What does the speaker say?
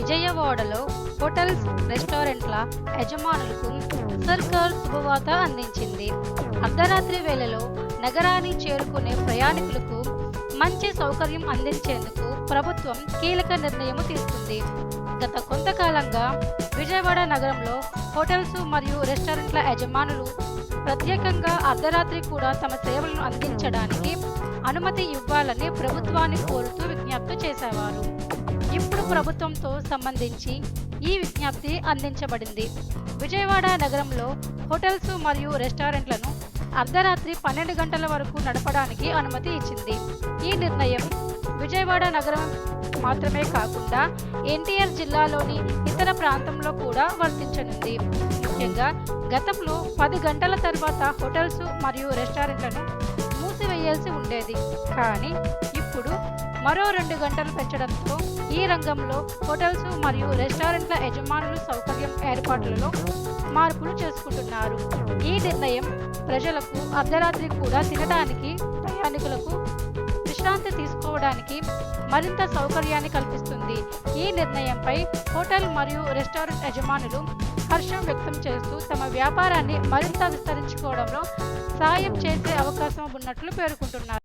విజయవాడలో హోటల్స్, రెస్టారెంట్ల యజమానులకు సర్కార్ శుభవార్త అందించింది. అర్ధరాత్రి వేళలో నగరానికి చేరుకునే ప్రయాణికులకు మంచి సౌకర్యం అందించేందుకు ప్రభుత్వం కీలక నిర్ణయం తీసుకుంది. గత కొంతకాలంగా విజయవాడ నగరంలో హోటల్స్ మరియు రెస్టారెంట్ల యజమానులు ప్రత్యేకంగా అర్ధరాత్రి కూడా తమ సేవలను అందించడానికి అనుమతి ఇవ్వాలని ప్రభుత్వాన్ని కోరుతూ విజ్ఞప్తి చేసేవారు. ఇప్పుడు ప్రభుత్వంతో సంబంధించి ఈ విజ్ఞప్తి అందించబడింది. విజయవాడ నగరంలో హోటల్స్ మరియు రెస్టారెంట్లను అర్ధరాత్రి 12 గంటల వరకు నడపడానికి అనుమతి ఇచ్చింది. ఈ నిర్ణయం విజయవాడ నగరం మాత్రమే కాకుండా ఎన్టీఆర్ జిల్లాలోని ఇతర ప్రాంతంలో కూడా వర్తించనుంది. ముఖ్యంగా గతంలో 10 గంటల తర్వాత హోటల్స్ మరియు రెస్టారెంట్లను మూసివేయాల్సి ఉండేది. కానీ ఇప్పుడు మరో 2 గంటలు పెంచడంతో ఈ రంగంలో హోటల్స్ మరియు రెస్టారెంట్ల యజమానులు సౌకర్యం ఏర్పాట్లలో మార్పులు చేసుకుంటున్నారు. ఈ నిర్ణయం ప్రజలకు అర్ధరాత్రి కూడా తినడానికి, ప్రయాణికులకు విశ్రాంతి తీసుకోవడానికి మరింత సౌకర్యాన్ని కల్పిస్తుంది. ఈ నిర్ణయంపై హోటల్ మరియు రెస్టారెంట్ యజమానులు హర్షం వ్యక్తం చేస్తూ తమ వ్యాపారాన్ని మరింత విస్తరించుకోవడంలో సాయం చేసే అవకాశం ఉన్నట్లు పేర్కొంటున్నారు.